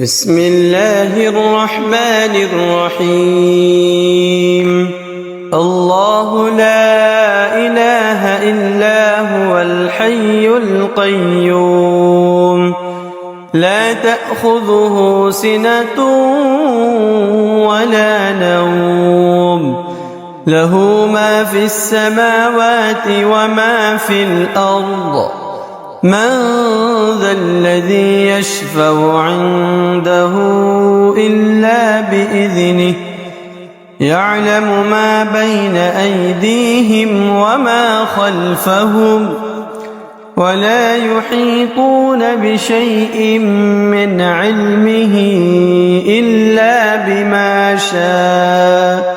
بسم الله الرحمن الرحيم. الله لا إله إلا هو الحي القيوم، لا تأخذه سنة ولا نوم، له ما في السماوات وما في الأرض. من ذا الذي يشفع عنده إلا بإذنه، يعلم ما بين أيديهم وما خلفهم، ولا يحيطون بشيء من علمه إلا بما شاء.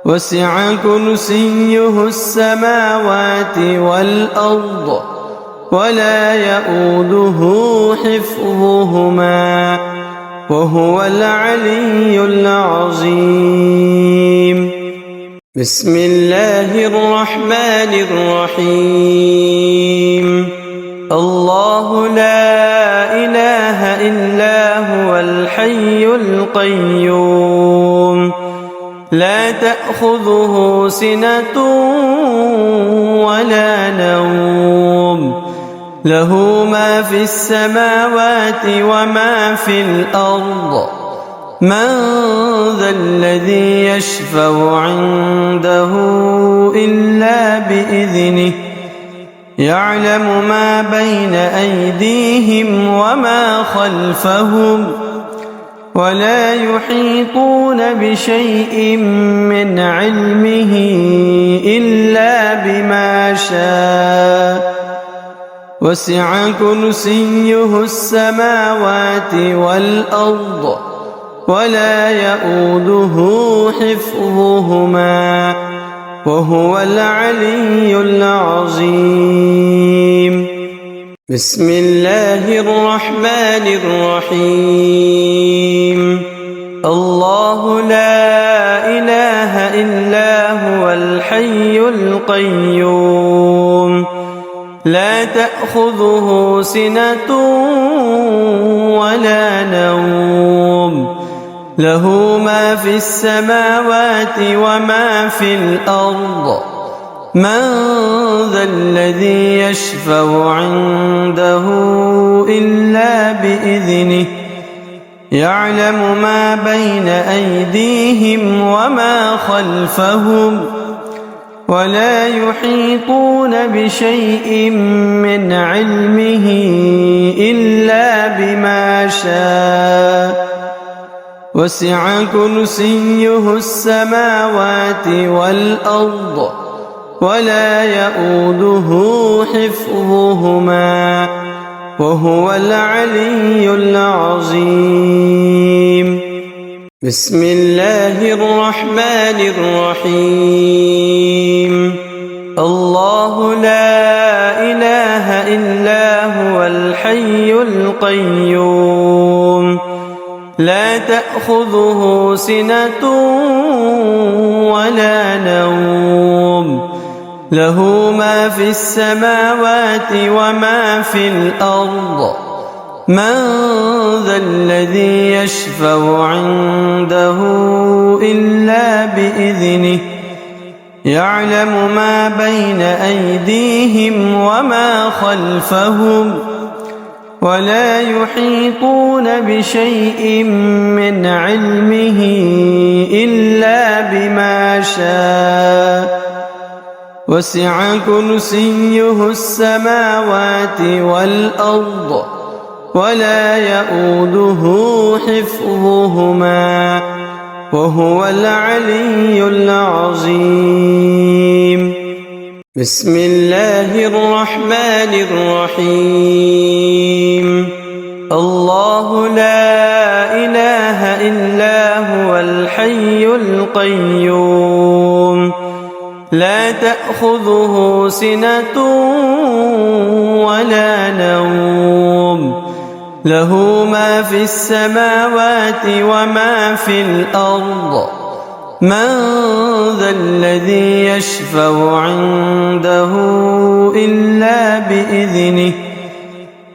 وسع كرسيه السماوات والأرض، ولا يؤوده حفظهما، وهو العلي العظيم. بسم الله الرحمن الرحيم. الله لا إله إلا هو الحي القيوم، لا تأخذه سنة ولا نوم، له ما في السماوات وما في الأرض. من ذا الذي يشفع عنده إلا بإذنه، يعلم ما بين أيديهم وما خلفهم، ولا يحيطون بشيء من علمه إلا بما شاء. وسع كرسيه السماوات والأرض، ولا يؤوده حفظهما، وهو العلي العظيم. بسم الله الرحمن الرحيم. الله لا إله إلا هو الحي القيوم، لا تأخذه سنة ولا نوم، له ما في السماوات وما في الأرض. من ذا الذي يشفع عنده إلا بإذنه، يعلم ما بين أيديهم وما خلفهم، ولا يحيطون بشيء من علمه إلا بما شاء. وسع كرسيه السماوات والأرض، ولا يؤوده حفظهما، وهو العلي العظيم. بسم الله الرحمن الرحيم. الله لا إله إلا هو الحي القيوم، لا تأخذه سنة ولا نوم، له ما في السماوات وما في الأرض. من ذا الذي يشفع عنده إلا بإذنه، يعلم ما بين أيديهم وما خلفهم، ولا يحيطون بشيء من علمه إلا بما شاء. وسع كرسيه السماوات والأرض، ولا يؤوده حفظهما، وهو العلي العظيم. بسم الله الرحمن الرحيم. الله لا إله إلا هو الحي القيوم، لا تأخذه سنة ولا نوم، له ما في السماوات وما في الأرض. من ذا الذي يشفع عنده إلا بإذنه،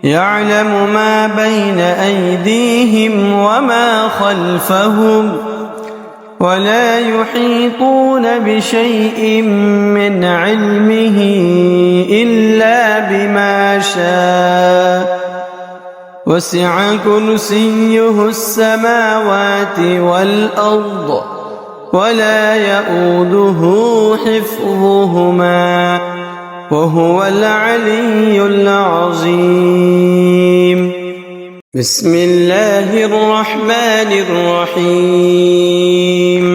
يعلم ما بين أيديهم وما خلفهم ولا يحيطون بشيء من علمه إلا بما شاء وسع كرسيه السماوات والأرض ولا يؤوده حفظهما وهو العلي العظيم. بسم الله الرحمن الرحيم.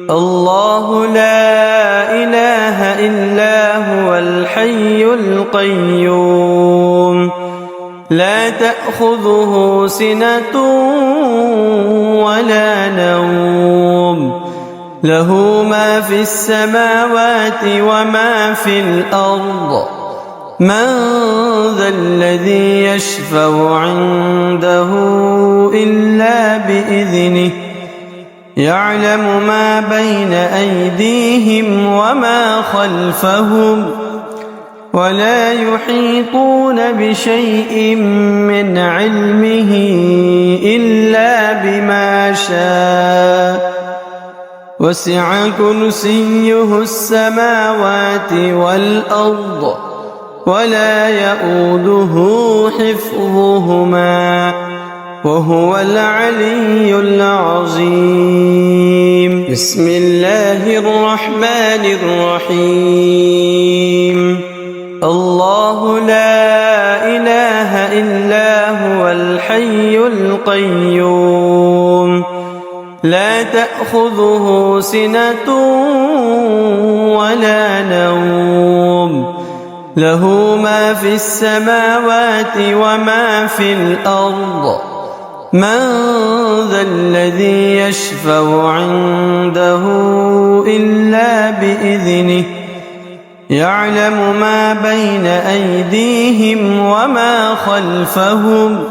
الله لا إله إلا هو الحي القيوم لا تأخذه سنة ولا نوم له ما في السماوات وما في الأرض من ذا الذي يشفع عنده إلا بإذنه يعلم ما بين أيديهم وما خلفهم ولا يحيطون بشيء من علمه إلا بما شاء وسع كرسيه السماوات والأرض ولا يؤوده حفظهما وهو العلي العظيم. بسم الله الرحمن الرحيم. الله لا إله إلا هو الحي القيوم لا تأخذه سنة ولا نوم له ما في السماوات وما في الأرض من ذا الذي يشفع عنده إلا بإذنه يعلم ما بين أيديهم وما خلفهم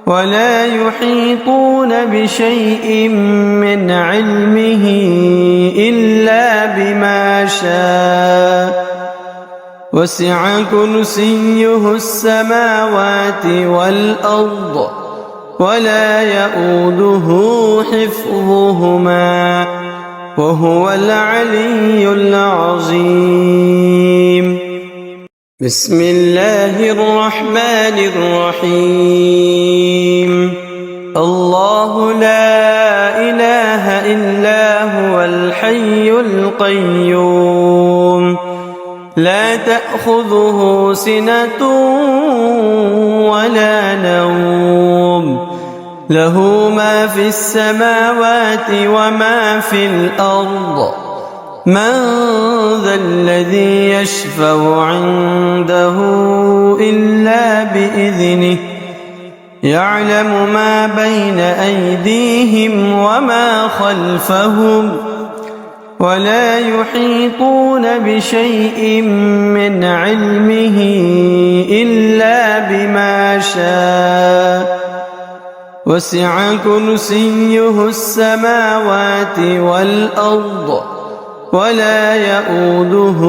ولا يحيطون بشيء من علمه إلا بما شاء وسع كرسيه السماوات والأرض ولا يؤوده حفظهما وهو العلي العظيم. بسم الله الرحمن الرحيم. الله لا إله إلا هو الحي القيوم لا تأخذه سنة ولا نوم له ما في السماوات وما في الأرض من ذا الذي يشفع عنده إلا بإذنه يعلم ما بين أيديهم وما خلفهم ولا يحيطون بشيء من علمه إلا بما شاء وسع كرسيه السماوات والأرض ولا يؤوده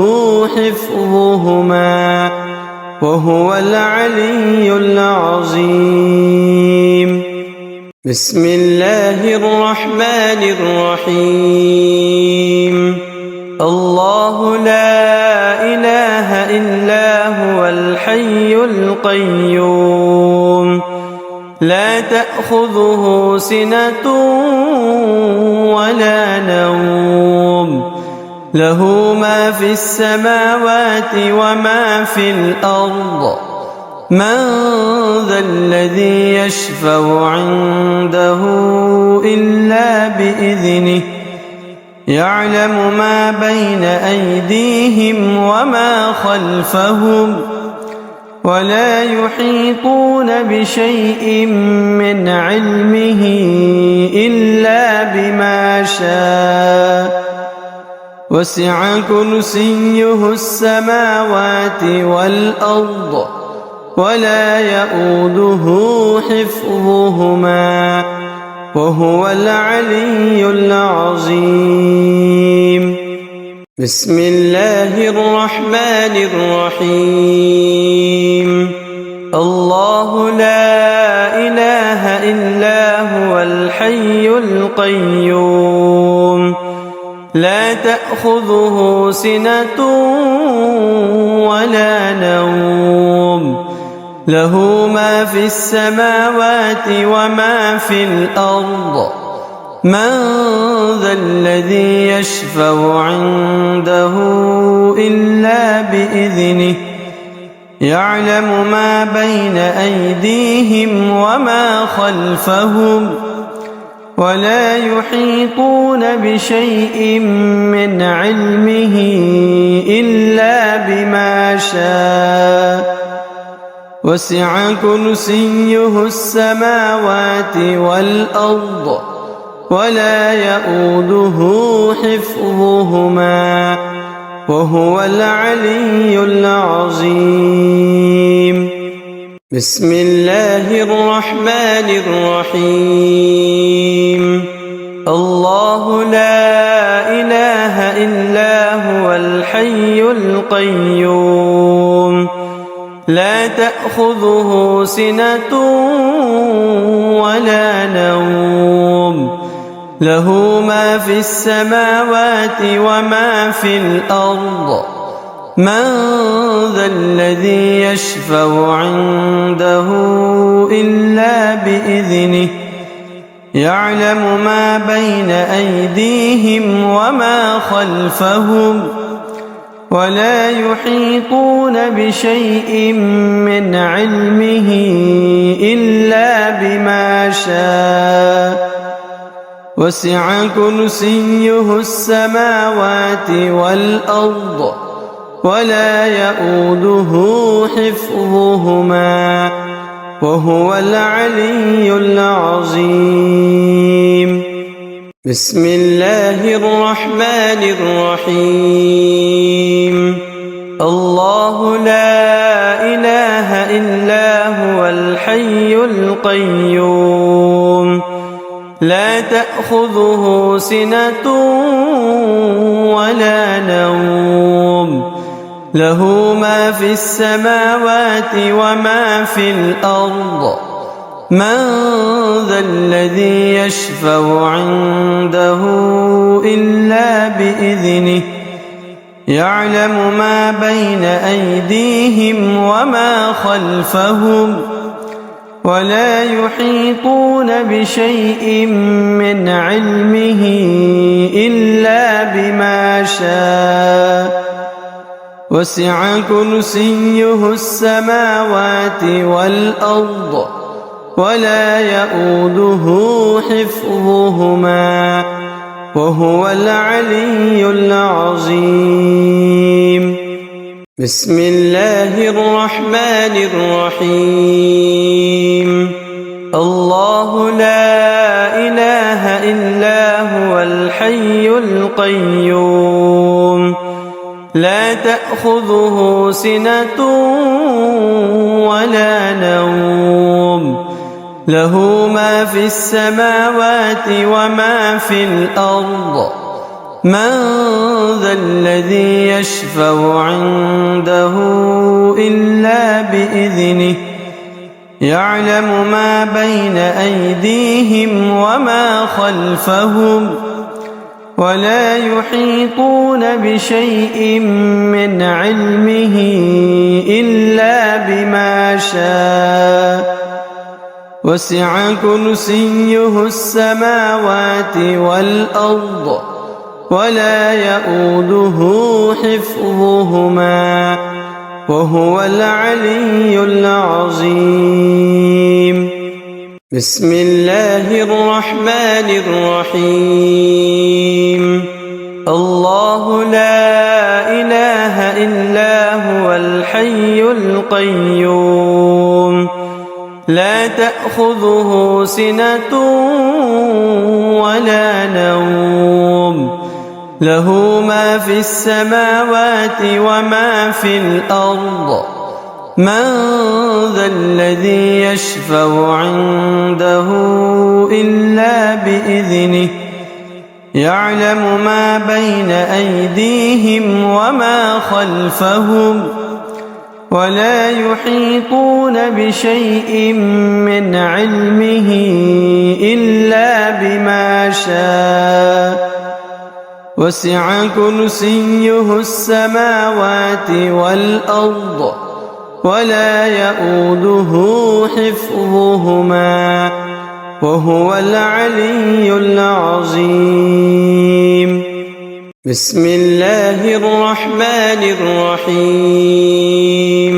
حفظهما وهو العلي العظيم. بسم الله الرحمن الرحيم. الله لا إله إلا هو الحي القيوم لا تأخذه سنة ولا نوم له ما في السماوات وما في الأرض من ذا الذي يشفع عنده إلا بإذنه يعلم ما بين أيديهم وما خلفهم ولا يحيطون بشيء من علمه إلا بما شاء وسع كرسيه السماوات والأرض ولا يؤوده حفظهما وهو العلي العظيم. بسم الله الرحمن الرحيم. الله إلا هو الحي القيوم لا تأخذه سنة ولا نوم له ما في السماوات وما في الأرض من ذا الذي يشفع عنده إلا بإذنه يعلم ما بين أيديهم وما خلفهم ولا يحيطون بشيء من علمه إلا بما شاء وسع كرسيه السماوات والأرض ولا يؤوده حفظهما وهو العلي العظيم بسم الله الرحمن الرحيم الله لا إله إلا هو الحي القيوم لا تأخذه سنة ولا نوم له ما في السماوات وما في الأرض من ذا الذي يشفع عنده إلا بإذنه يعلم ما بين أيديهم وما خلفهم ولا يحيطون بشيء من علمه إلا بما شاء وسع كرسيه السماوات والأرض ولا يؤوده حفظهما وهو العلي العظيم بسم الله الرحمن الرحيم الله لا إله إلا هو الحي القيوم لا تأخذه سنة ولا نوم له ما في السماوات وما في الأرض من ذا الذي يشفع عنده إلا بإذنه يعلم ما بين أيديهم وما خلفهم ولا يحيطون بشيء من علمه إلا بما شاء وسع كرسيه السماوات والأرض ولا يؤوده حفظهما وهو العلي العظيم بسم الله الرحمن الرحيم الله لا إله إلا هو الحي القيوم لا تأخذه سنة ولا نوم له ما في السماوات وما في الأرض من ذا الذي يشفع عنده إلا بإذنه يعلم ما بين أيديهم وما خلفهم ولا يحيطون بشيء من علمه إلا بما شاء وسع كرسيه السماوات والأرض ولا يؤوده حفظهما وهو العلي العظيم بسم الله الرحمن الرحيم الله لا إله إلا هو الحي القيوم لا تأخذه سنة ولا نوم له ما في السماوات وما في الأرض من ذا الذي يشفع عنده إلا بإذنه يعلم ما بين أيديهم وما خلفهم ولا يحيطون بشيء من علمه إلا بما شاء وسع كرسيه السماوات والأرض ولا يؤوده حفظهما وهو العلي العظيم. بسم الله الرحمن الرحيم.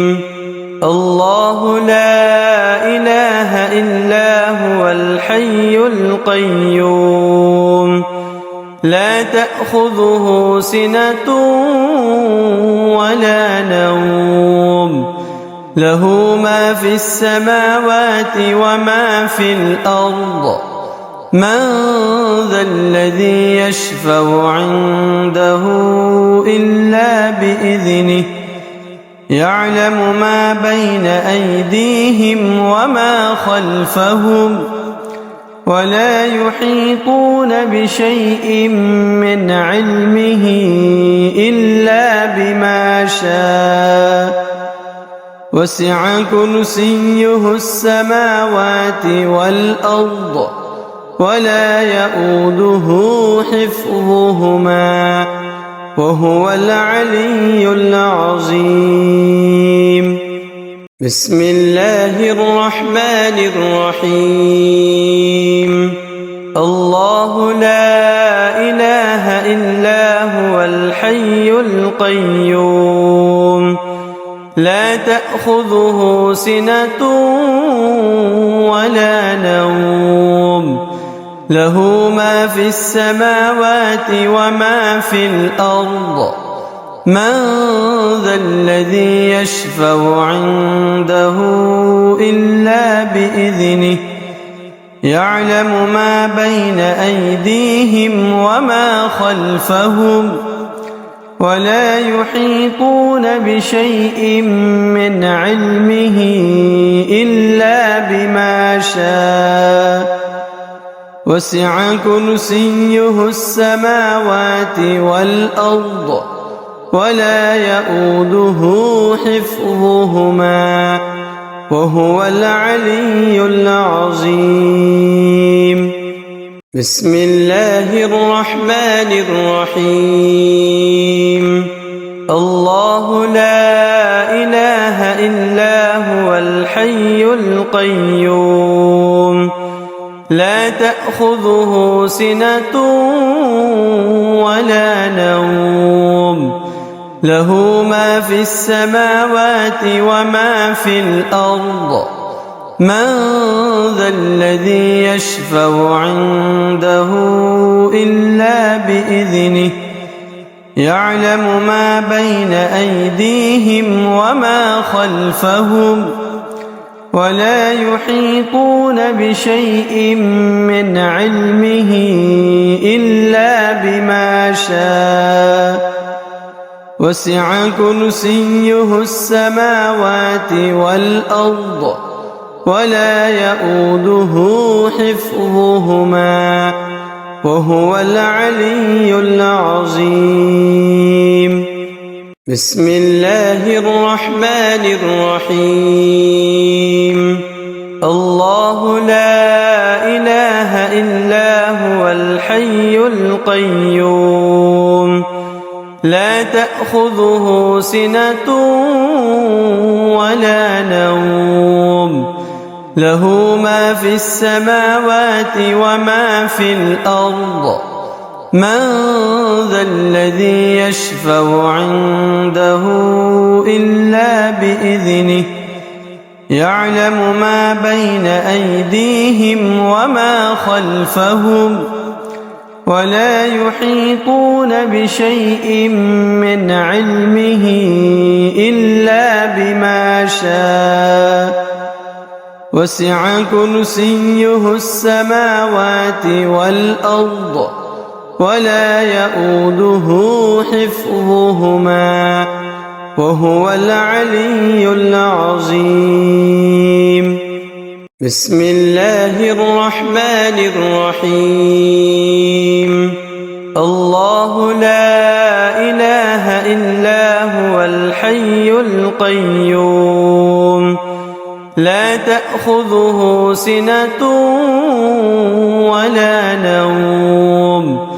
الله لا إله إلا هو الحي القيوم لا تأخذه سنة ولا نوم له ما في السماوات وما في الأرض من ذا الذي يشفع عنده إلا بإذنه يعلم ما بين أيديهم وما خلفهم ولا يحيطون بشيء من علمه إلا بما شاء وسع كرسيه السماوات والأرض ولا يؤوده حفظهما وهو العلي العظيم. بسم الله الرحمن الرحيم. الله لا إله إلا هو الحي القيوم لا تأخذه سنة ولا نوم له ما في السماوات وما في الأرض من ذا الذي يشفع عنده إلا بإذنه يعلم ما بين أيديهم وما خلفهم ولا يحيطون بشيء من علمه إلا بما شاء وسع كرسيه السماوات والأرض ولا يؤوده حفظهما وهو العلي العظيم. بسم الله الرحمن الرحيم. الله لا إله إلا هو الحي القيوم لا تأخذه سنة ولا نوم له ما في السماوات وما في الأرض من ذا الذي يشفع عنده إلا بإذنه يعلم ما بين أيديهم وما خلفهم ولا يحيطون بشيء من علمه إلا بما شاء وسع كرسيه السماوات والأرض ولا يؤوده حفظهما وهو العلي العظيم. بسم الله الرحمن الرحيم. الله لا إله إلا هو الحي القيوم لا تأخذه سنة ولا نوم له ما في السماوات وما في الأرض من ذا الذي يشفع عنده إلا بإذنه يعلم ما بين أيديهم وما خلفهم ولا يحيطون بشيء من علمه إلا بما شاء وسع كرسيه السماوات والأرض ولا يؤوده حفظهما وهو العلي العظيم. بسم الله الرحمن الرحيم. الله لا إله إلا هو الحي الحي القيوم لا تأخذه سنة ولا نوم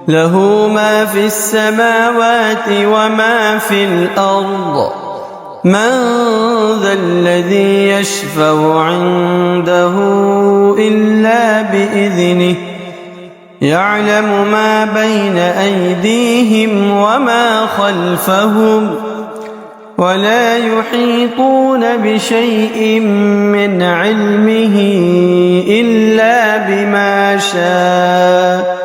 له ما في السماوات وما في الأرض من ذا الذي يشفع عنده إلا بإذنه يعلم ما بين أيديهم وما خلفهم ولا يحيطون بشيء من علمه إلا بما شاء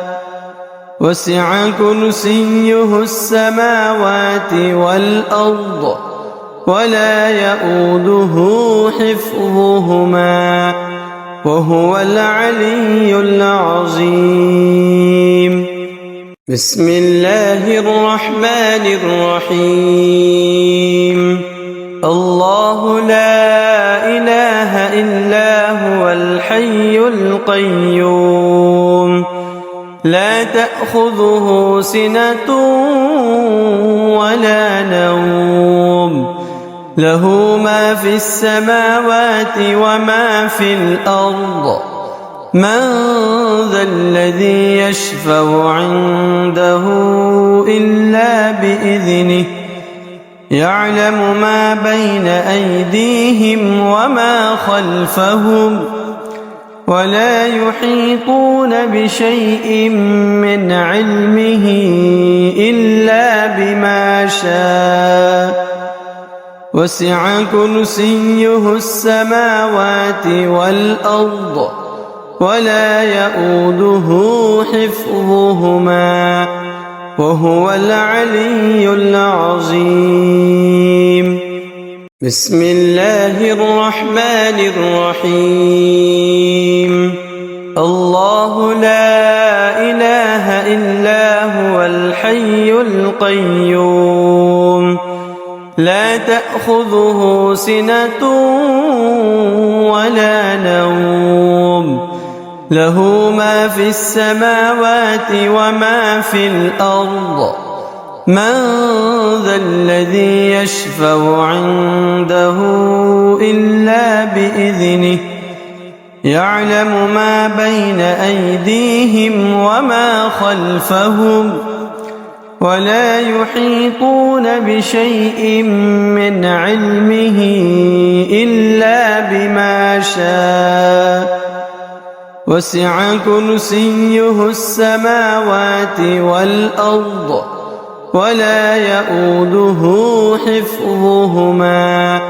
وسع كرسيه السماوات والأرض ولا يؤوده حفظهما وهو العلي العظيم بسم الله الرحمن الرحيم الله لا إله إلا هو الحي القيوم لا تأخذه سنة ولا نوم له ما في السماوات وما في الأرض من ذا الذي يشفع عنده إلا بإذنه يعلم ما بين أيديهم وما خلفهم ولا يحيطون بشيء من علمه إلا بما شاء وسع كرسيه السماوات والأرض ولا يؤوده حفظهما وهو العلي العظيم بسم الله الرحمن الرحيم الله لا إله إلا هو الحي القيوم لا تأخذه سنة ولا نوم له ما في السماوات وما في الأرض من ذا الذي يشفع عنده إلا بإذنه يعلم ما بين أيديهم وما خلفهم ولا يحيطون بشيء من علمه إلا بما شاء وسع كرسيه السماوات والأرض ولا يؤوده حفظهما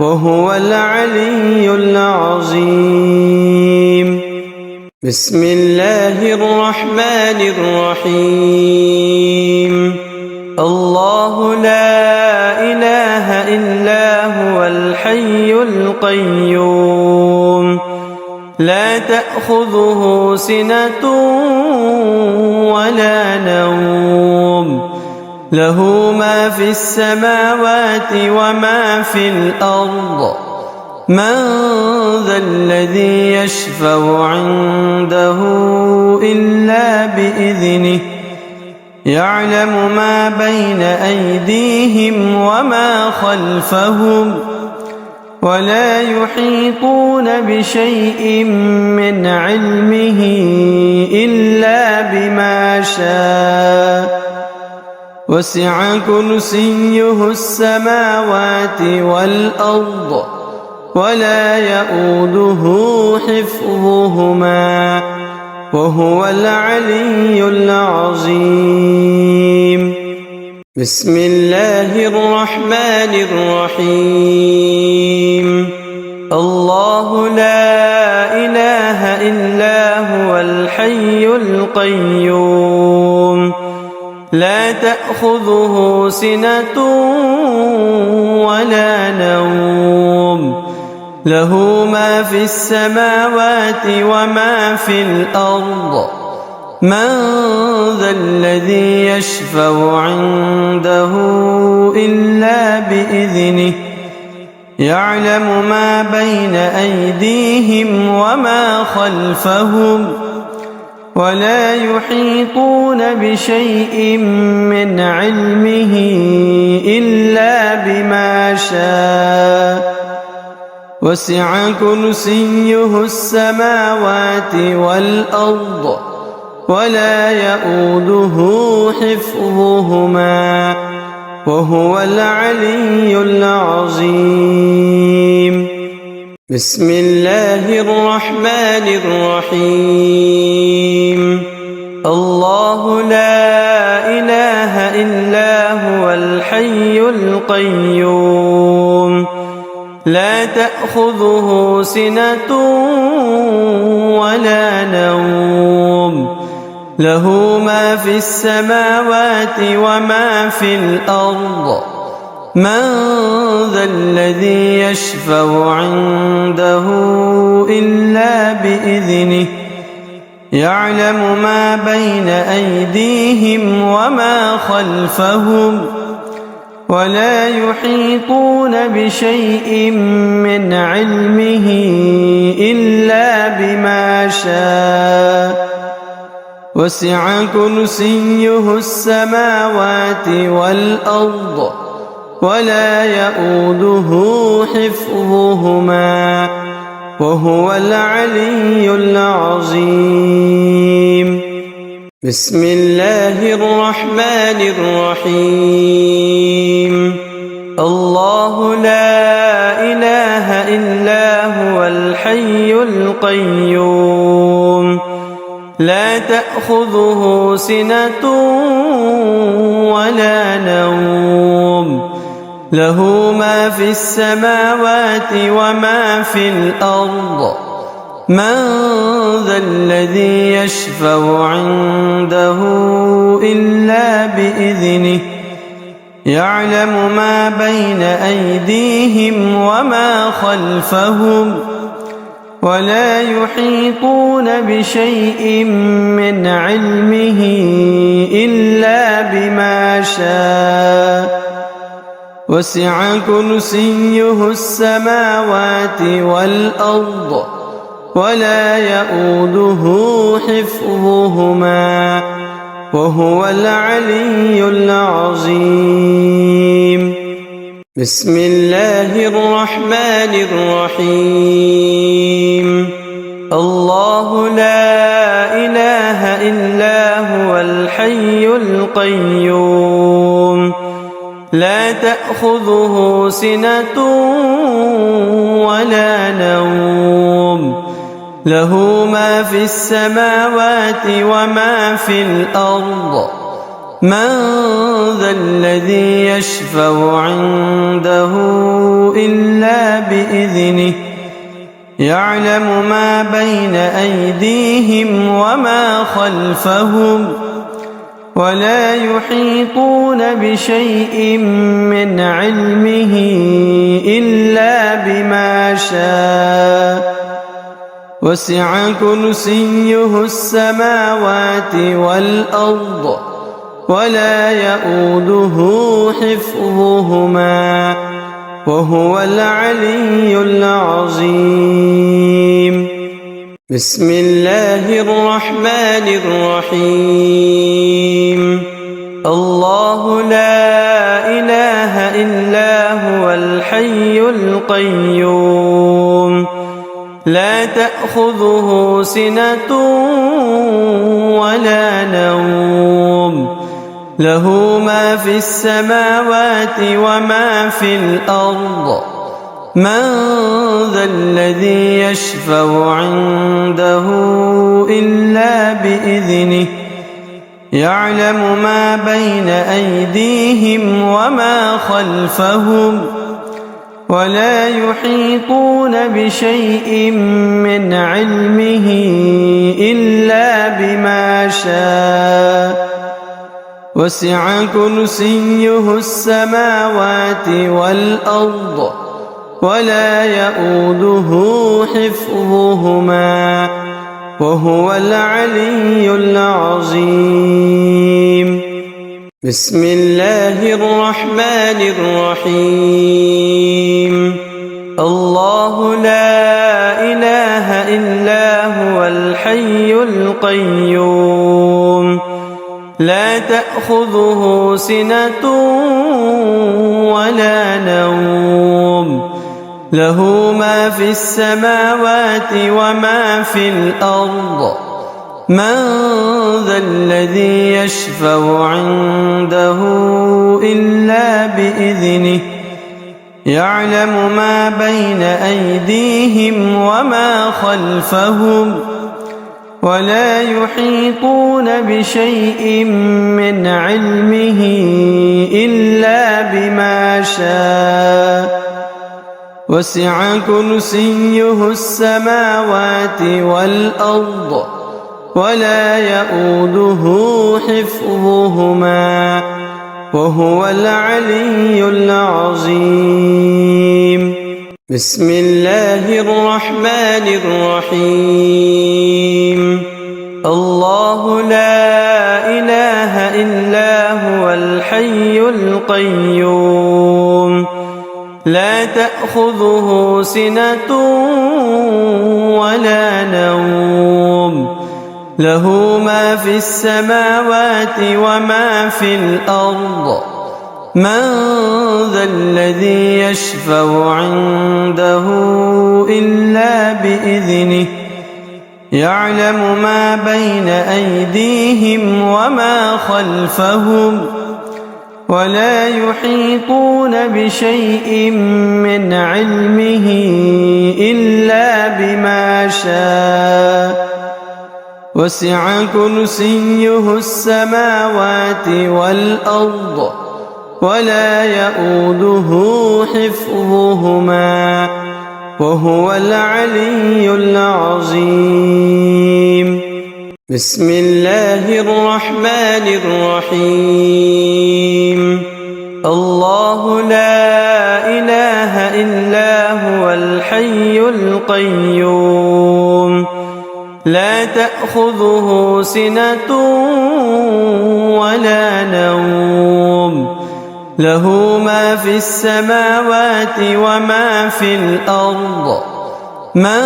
وهو العلي العظيم بسم الله الرحمن الرحيم الله لا إله إلا هو الحي القيوم لا تأخذه سنة ولا نوم له ما في السماوات وما في الأرض من ذا الذي يشفع عنده إلا بإذنه يعلم ما بين أيديهم وما خلفهم ولا يحيطون بشيء من علمه إلا بما شاء وسع كرسيه السماوات والأرض ولا يؤوده حفظهما وهو العلي العظيم بسم الله الرحمن الرحيم الله لا إله إلا هو الحي القيوم لا تأخذه سنة ولا نوم له ما في السماوات وما في الأرض من ذا الذي يشفع عنده إلا بإذنه يعلم ما بين أيديهم وما خلفهم ولا يحيطون بشيء من علمه إلا بما شاء وسع كرسيه السماوات والأرض ولا يؤوده حفظهما وهو العلي العظيم. بسم الله الرحمن الرحيم. الله لا إله إلا هو الحي القيوم لا تأخذه سنة ولا نوم له ما في السماوات وما في الأرض من ذا الذي يشفع عنده إلا بإذنه يعلم ما بين أيديهم وما خلفهم ولا يحيطون بشيء من علمه إلا بما شاء وسع كرسيه السماوات والأرض ولا يؤوده حفظهما وهو العلي العظيم. بسم الله الرحمن الرحيم. الله لا إله إلا هو الحي القيوم لا تأخذه سنة ولا نوم له ما في السماوات وما في الأرض من ذا الذي يشفع عنده إلا بإذنه يعلم ما بين أيديهم وما خلفهم ولا يحيطون بشيء من علمه إلا بما شاء وسع كرسيه السماوات والأرض ولا يؤوده حفظهما وهو العلي العظيم. بسم الله الرحمن الرحيم. الله لا إله إلا هو الحي القيوم لا تأخذه سنة ولا نوم له ما في السماوات وما في الأرض من ذا الذي يشفع عنده إلا بإذنه يعلم ما بين أيديهم وما خلفهم ولا يحيطون بشيء من علمه إلا بما شاء وسع كرسيه السماوات والأرض ولا يؤوده حفظهما وهو العلي العظيم. بسم الله الرحمن الرحيم. الله لا إله إلا هو الحي القيوم لا تأخذه سنة ولا نوم له ما في السماوات وما في الأرض من ذا الذي يشفع عنده إلا بإذنه يعلم ما بين أيديهم وما خلفهم ولا يحيطون بشيء من علمه إلا بما شاء وسع كرسيه السماوات والأرض ولا يؤوده حفظهما وهو العلي العظيم. بسم الله الرحمن الرحيم. الله لا إله إلا هو الحي الحي القيوم لا تأخذه سنة ولا نوم له ما في السماوات وما في الأرض من ذا الذي يشفع عنده إلا بإذنه يعلم ما بين أيديهم وما خلفهم ولا يحيطون بشيء من علمه إلا بما شاء وسع كرسيه السماوات والأرض ولا يؤوده حفظهما وهو العلي العظيم بسم الله الرحمن الرحيم الله لا إله إلا هو الحي القيوم لا تأخذه سنة ولا نوم له ما في السماوات وما في الأرض من ذا الذي يشفع عنده إلا بإذنه يعلم ما بين أيديهم وما خلفهم ولا يحيطون بشيء من علمه إلا بما شاء وسع كرسيه السماوات والأرض ولا يؤوده حفظهما وهو العلي العظيم بسم الله الرحمن الرحيم الله لا إله إلا هو الحي القيوم لا تأخذه سنة ولا نوم له ما في السماوات وما في الأرض من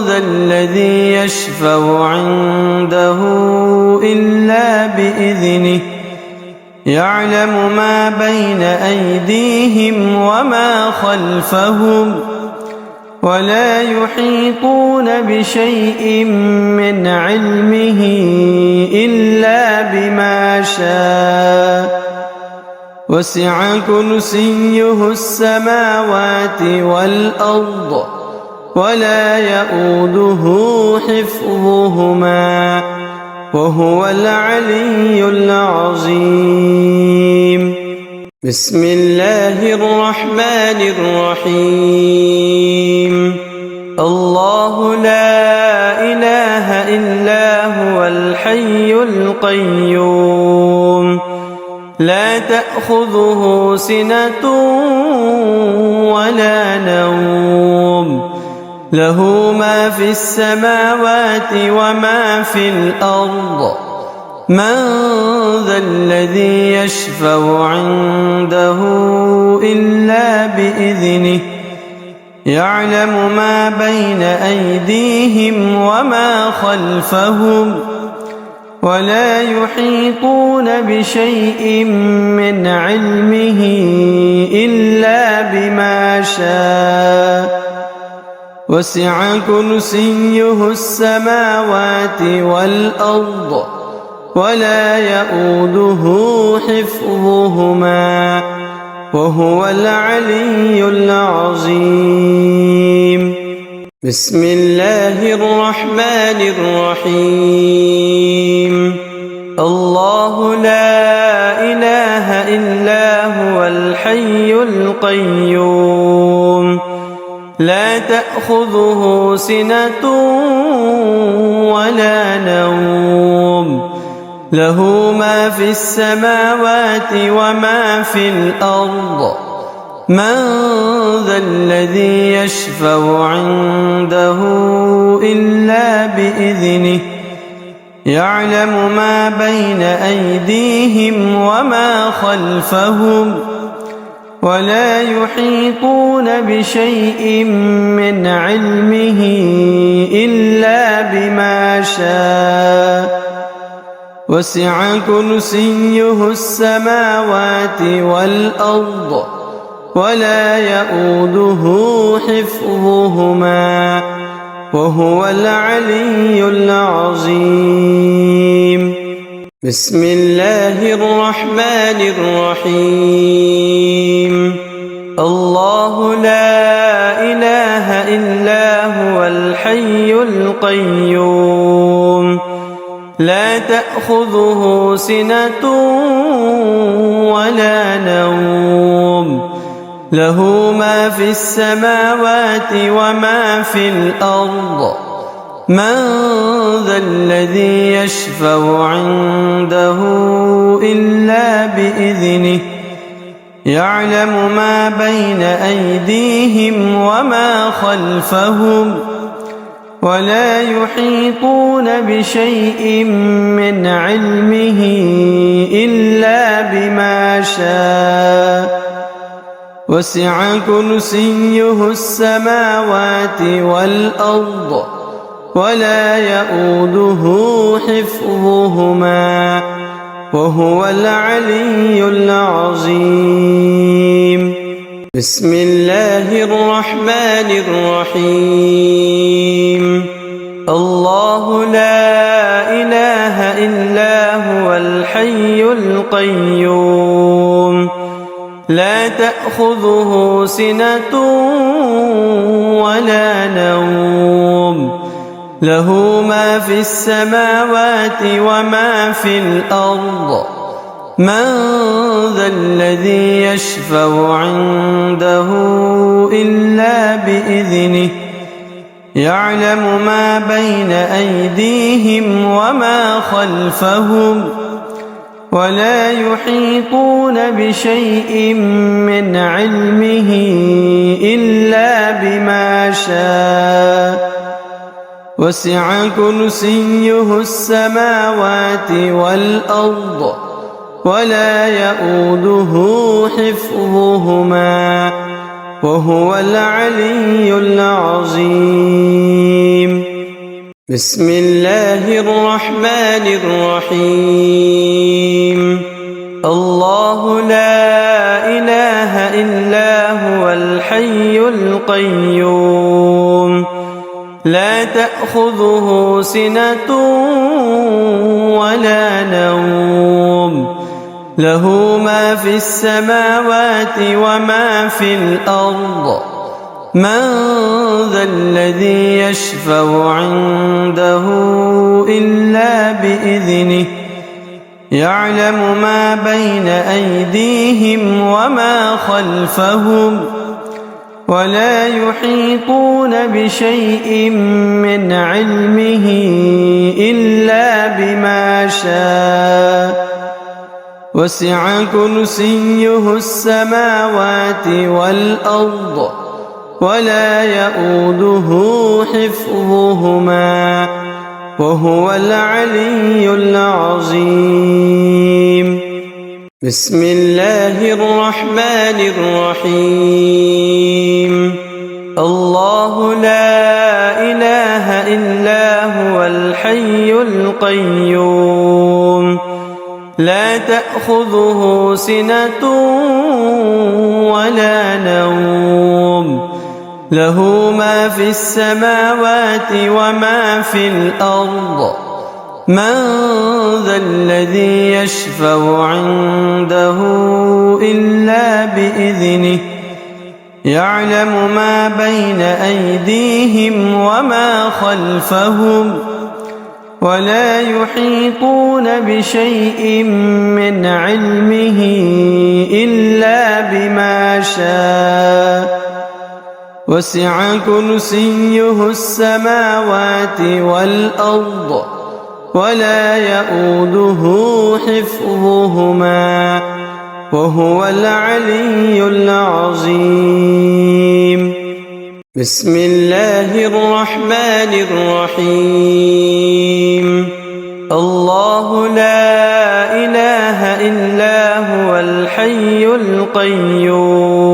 ذا الذي يشفع عنده إلا بإذنه يعلم ما بين أيديهم وما خلفهم ولا يحيطون بشيء من علمه إلا بما شاء وسع كرسيه السماوات والأرض ولا يؤوده حفظهما وهو العلي العظيم بسم الله الرحمن الرحيم الله لا إله إلا هو الحي القيوم لا تأخذه سنة ولا نوم له ما في السماوات وما في الأرض من ذا الذي يشفع عنده إلا بإذنه يعلم ما بين أيديهم وما خلفهم ولا يحيطون بشيء من علمه إلا بما شاء وسع كرسيه السماوات والأرض ولا يؤوده حفظهما وهو العلي العظيم بسم الله الرحمن الرحيم الله لا إله إلا هو الحي القيوم لا تأخذه سنة ولا نوم له ما في السماوات وما في الأرض من ذا الذي يشفع عنده إلا بإذنه يعلم ما بين أيديهم وما خلفهم ولا يحيطون بشيء من علمه إلا بما شاء وسع كرسيه السماوات والأرض ولا يؤوده حفظهما وهو العلي العظيم. بسم الله الرحمن الرحيم. الله لا إله إلا هو الحي القيوم لا تأخذه سنة ولا نوم له ما في السماوات وما في الأرض من ذا الذي يشفع عنده إلا بإذنه يعلم ما بين أيديهم وما خلفهم ولا يحيطون بشيء من علمه إلا بما شاء وسع كرسيه السماوات والأرض ولا يؤوده حفظهما وهو العلي العظيم. بسم الله الرحمن الرحيم. الله لا إله إلا هو الحي القيوم لا تأخذه سنة ولا نوم له ما في السماوات وما في الأرض من ذا الذي يشفع عنده إلا بإذنه يعلم ما بين أيديهم وما خلفهم ولا يحيطون بشيء من علمه إلا بما شاء وسع كرسيه السماوات والأرض ولا يؤوده حفظهما وهو العلي العظيم. بسم الله الرحمن الرحيم. الله لا إله إلا هو الحي القيوم لا تأخذه سنة ولا نوم له ما في السماوات وما في الأرض من ذا الذي يشفع عنده إلا بإذنه يعلم ما بين أيديهم وما خلفهم ولا يحيطون بشيء من علمه إلا بما شاء وسع كرسيه السماوات والأرض ولا يؤوده حفظهما وهو العلي العظيم. بسم الله الرحمن الرحيم. الله لا إله إلا هو الحي القيوم لا تأخذه سنة ولا نوم له ما في السماوات وما في الأرض من ذا الذي يشفع عنده إلا بإذنه يعلم ما بين أيديهم وما خلفهم ولا يحيطون بشيء من علمه إلا بما شاء وسع كرسيه السماوات والأرض ولا يؤوده حفظهما وهو العلي العظيم. بسم الله الرحمن الرحيم. الله لا إله إلا هو الحي القيوم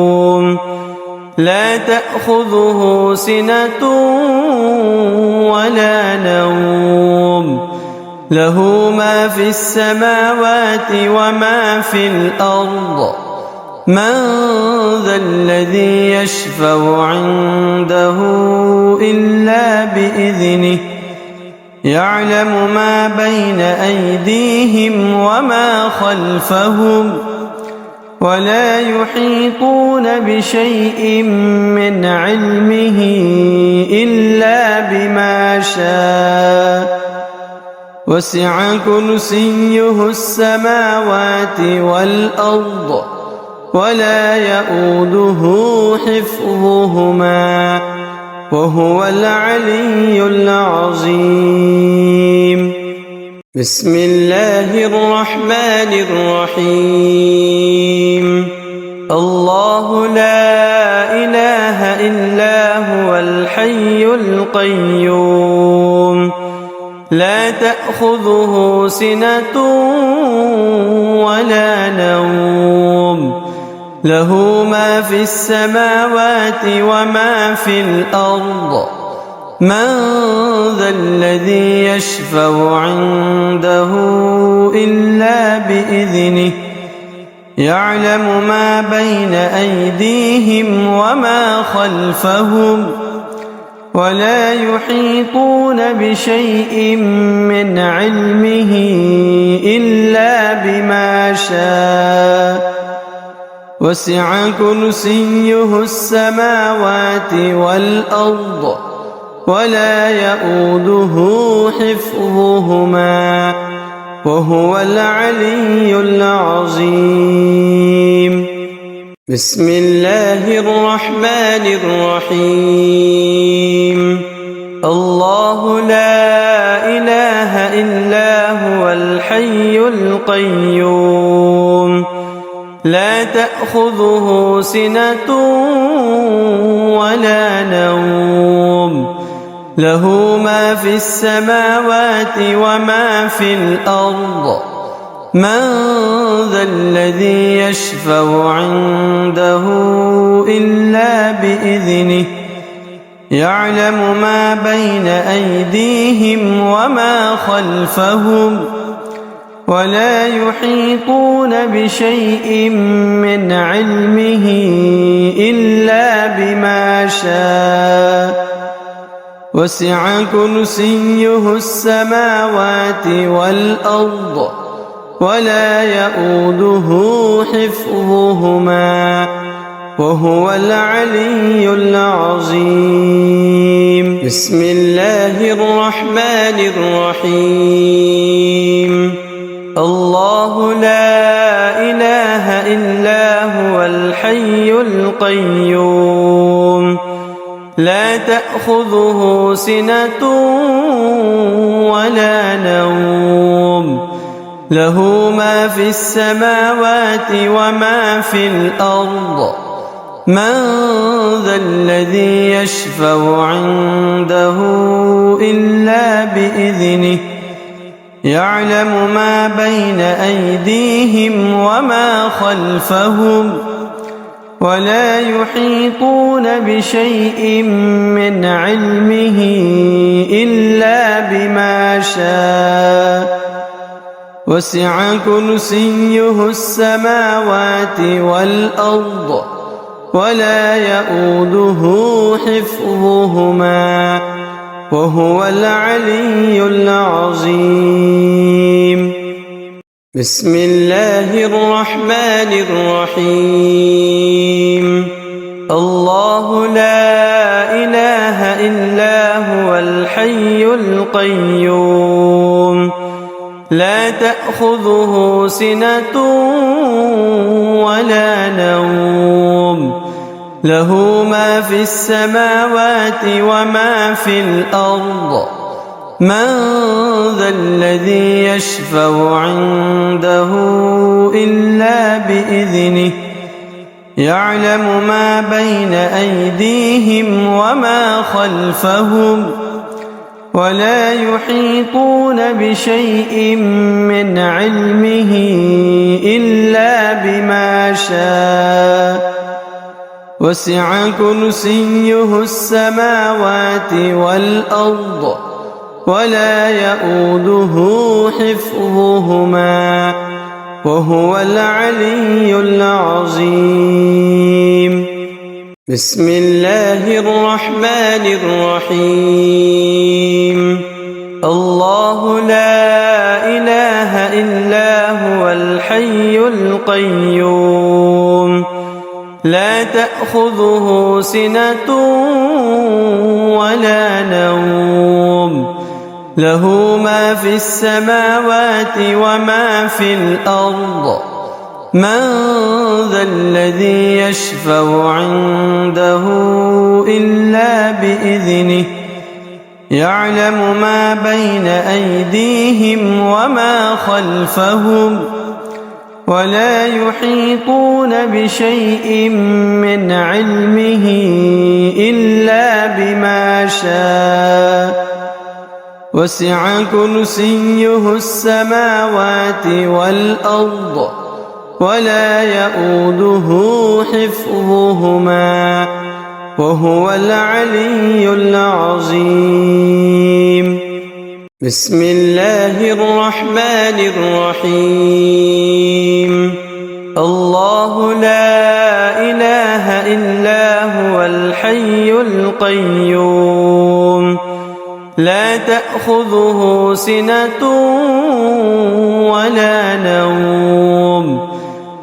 لا تأخذه سنة ولا نوم له ما في السماوات وما في الأرض من ذا الذي يشفع عنده إلا بإذنه يعلم ما بين أيديهم وما خلفهم ولا يحيطون بشيء من علمه إلا بما شاء وسع كرسيه السماوات والأرض ولا يؤوده حفظهما وهو العلي العظيم. بسم الله الرحمن الرحيم. الله لا إله إلا هو الحي القيوم لا تأخذه سنة ولا نوم له ما في السماوات وما في الأرض من ذا الذي يشفع عنده إلا بإذنه يعلم ما بين أيديهم وما خلفهم ولا يحيطون بشيء من علمه إلا بما شاء وسع كرسيه السماوات والأرض ولا يؤوده حفظهما وهو العلي العظيم. بسم الله الرحمن الرحيم. الله لا إله إلا هو الحي القيوم لا تأخذه سنة ولا نوم له ما في السماوات وما في الأرض من ذا الذي يشفع عنده إلا بإذنه يعلم ما بين أيديهم وما خلفهم ولا يحيطون بشيء من علمه إلا بما شاء وسع كرسيه السماوات والأرض ولا يؤوده حفظهما وهو العلي العظيم. بسم الله الرحمن الرحيم. الله لا إله إلا هو الحي القيوم لا تأخذه سنة ولا نوم له ما في السماوات وما في الأرض من ذا الذي يشفع عنده إلا بإذنه يعلم ما بين أيديهم وما خلفهم ولا يحيطون بشيء من علمه إلا بما شاء وسع كرسيه السماوات والأرض ولا يؤوده حفظهما وهو العلي العظيم. بسم الله الرحمن الرحيم. الله لا إله إلا هو الحي القيوم لا تأخذه سنة ولا نوم له ما في السماوات وما في الأرض من ذا الذي يشفع عنده إلا بإذنه يعلم ما بين أيديهم وما خلفهم ولا يحيطون بشيء من علمه إلا بما شاء وسع كرسيه السماوات والأرض ولا يئوده حفظهما وهو العلي العظيم. بسم الله الرحمن الرحيم. الله لا إله إلا هو الحي القيوم لا تأخذه سنة ولا نوم له ما في السماوات وما في الأرض من ذا الذي يشفع عنده إلا بإذنه يعلم ما بين أيديهم وما خلفهم ولا يحيطون بشيء من علمه إلا بما شاء وسع كرسيه السماوات والأرض ولا يئوده حفظهما وهو العلي العظيم. بسم الله الرحمن الرحيم. الله لا إله إلا هو الحي القيوم لا تأخذه سنة ولا نوم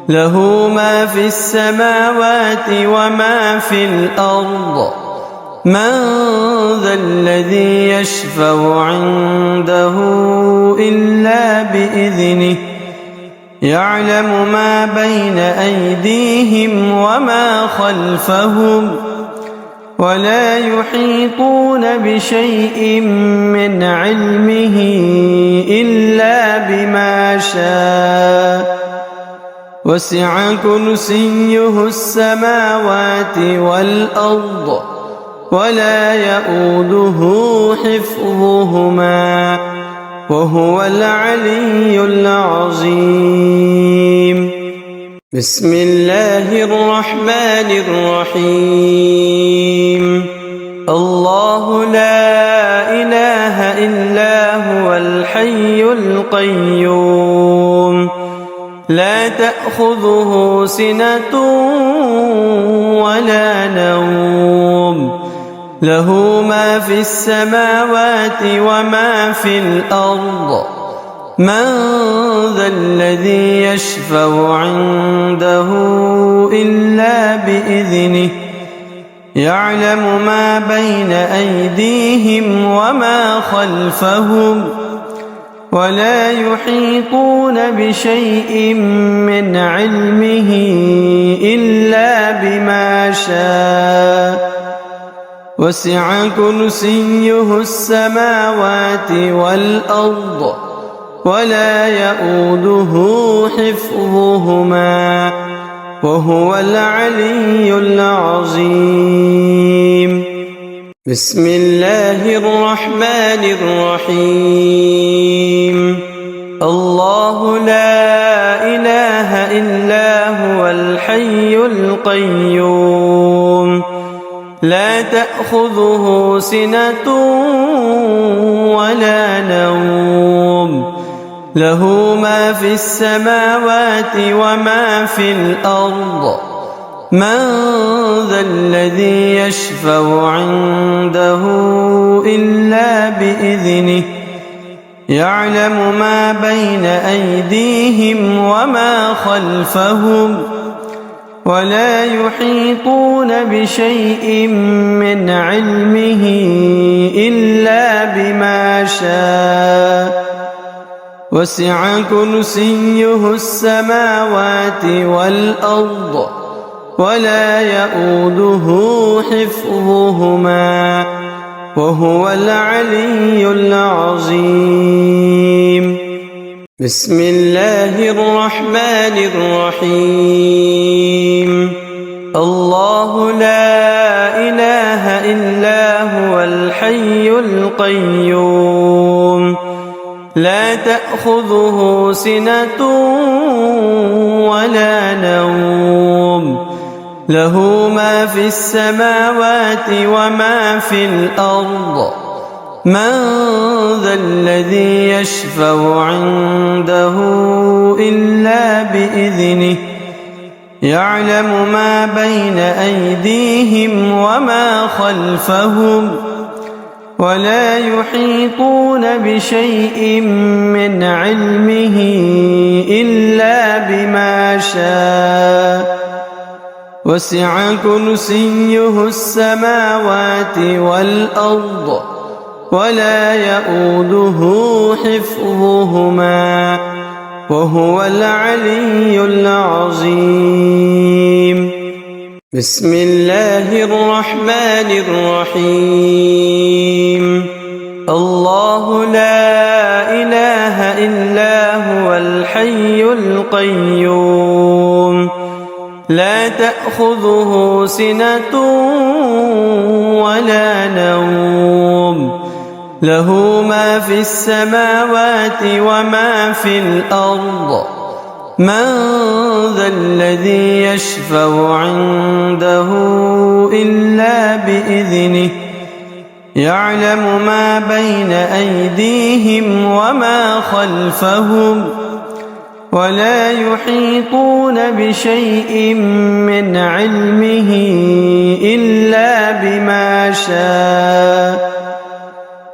له ما في السماوات وما في الأرض من ذا الذي يشفع عنده إلا بإذنه يعلم ما بين أيديهم وما خلفهم ولا يحيطون بشيء من علمه إلا بما شاء وسع كرسيه السماوات والأرض ولا يئوده حفظهما وهو العلي العظيم. بسم الله الرحمن الرحيم. الله لا إله إلا هو الحي القيوم لا تأخذه سنة ولا نوم له ما في السماوات وما في الأرض من ذا الذي يشفع عنده إلا بإذنه يعلم ما بين أيديهم وما خلفهم ولا يحيطون بشيء من علمه إلا بما شاء وسع كرسيه السماوات والأرض ولا يئوده حفظهما وهو العلي العظيم. بسم الله الرحمن الرحيم. الله لا إله إلا هو الحي القيوم لا تأخذه سنة ولا نوم له ما في السماوات وما في الأرض من ذا الذي يشفع عنده إلا بإذنه يعلم ما بين أيديهم وما خلفهم ولا يحيطون بشيء من علمه إلا بما شاء وسع كرسيه السماوات والأرض ولا يئوده حفظهما وهو العلي العظيم. بسم الله الرحمن الرحيم. الله لا إله إلا هو الحي القيوم لا تأخذه سنة ولا نوم له ما في السماوات وما في الأرض من ذا الذي يشفع عنده إلا بإذنه يعلم ما بين أيديهم وما خلفهم ولا يحيطون بشيء من علمه إلا بما شاء وسع كرسيه السماوات والأرض ولا يؤوده حفظهما وهو العلي العظيم. بسم الله الرحمن الرحيم. الله لا إله إلا هو الحي القيوم لا تأخذه سنة ولا نوم له ما في السماوات وما في الأرض من ذا الذي يشفع عنده إلا بإذنه يعلم ما بين أيديهم وما خلفهم ولا يحيطون بشيء من علمه إلا بما شاء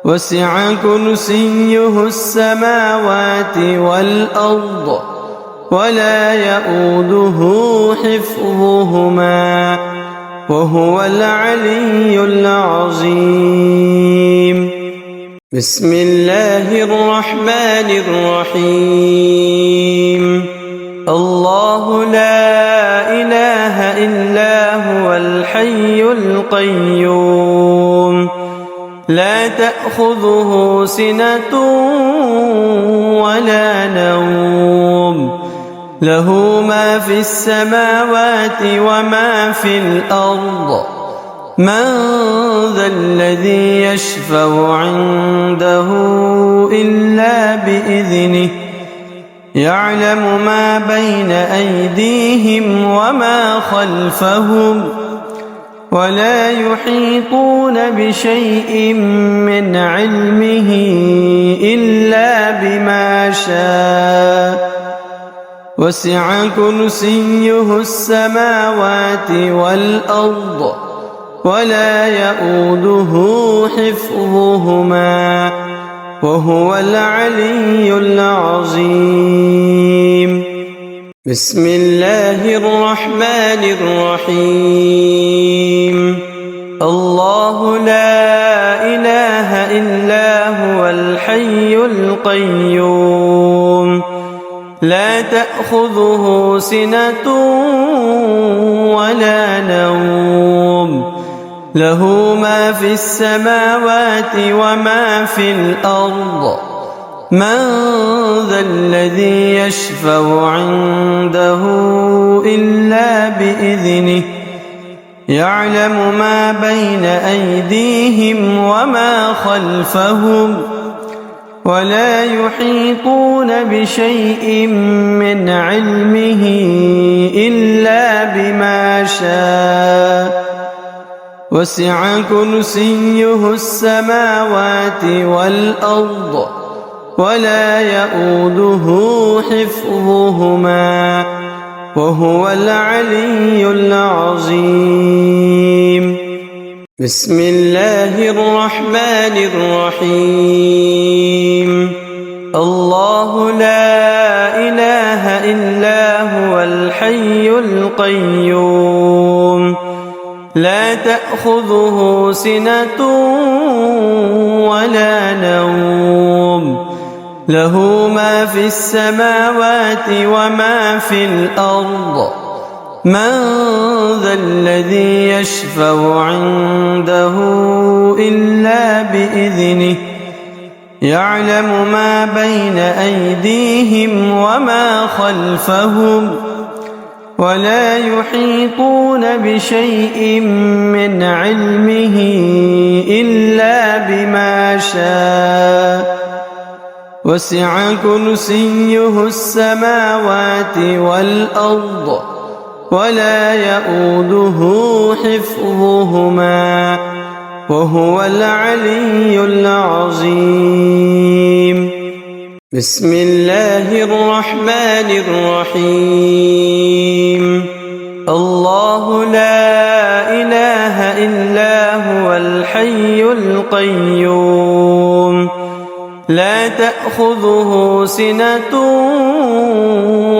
وسع كرسيه السماوات والأرض ولا يؤوده حفظهما وهو العلي العظيم. بسم الله الرحمن الرحيم. الله لا إله إلا هو الحي القيوم لا تأخذه سنة ولا نوم له ما في السماوات وما في الأرض من ذا الذي يشفع عنده إلا بإذنه يعلم ما بين أيديهم وما خلفهم ولا يحيطون بشيء من علمه إلا بما شاء وسع كرسيه السماوات والأرض ولا يؤوده حفظهما وهو العلي العظيم. بسم الله الرحمن الرحيم. الله لا إله إلا هو الحي القيوم لا تأخذه سنة ولا نوم له ما في السماوات وما في الأرض من ذا الذي يشفع عنده إلا بإذنه يعلم ما بين أيديهم وما خلفهم ولا يحيطون بشيء من علمه إلا بما شاء وسع كرسيه السماوات والأرض ولا يؤوده حفظهما وهو العلي العظيم. بسم الله الرحمن الرحيم. الله لا إله إلا هو الحي القيوم لا تأخذه سنة ولا نوم له ما في السماوات وما في الأرض من ذا الذي يشفع عنده إلا بإذنه يعلم ما بين أيديهم وما خلفهم ولا يحيطون بشيء من علمه إلا بما شاء وسع كرسيه السماوات والأرض ولا يؤوده حفظهما وهو العلي العظيم. بسم الله الرحمن الرحيم. الله لا إله إلا هو الحي القيوم لا تأخذه سنة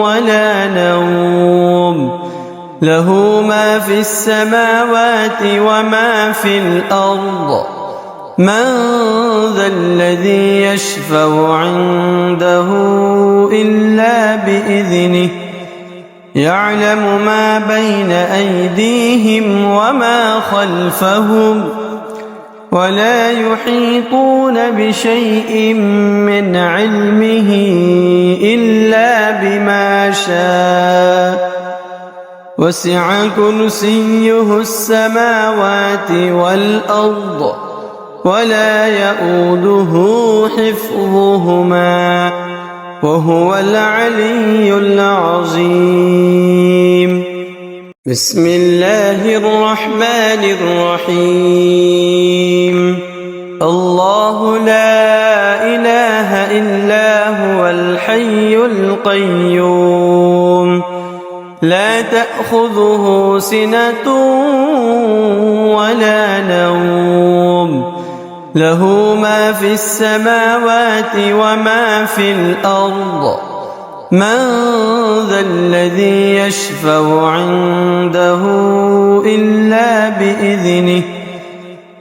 ولا نوم له ما في السماوات وما في الأرض من ذا الذي يشفع عنده إلا بإذنه يعلم ما بين أيديهم وما خلفهم ولا يحيطون بشيء من علمه إلا بما شاء وسع كرسيه السماوات والأرض ولا يؤوده حفظهما وهو العلي العظيم. بسم الله الرحمن الرحيم. الله لا إله إلا هو الحي القيوم لا تأخذه سنة ولا نوم له ما في السماوات وما في الأرض من ذا الذي يشفع عنده إلا بإذنه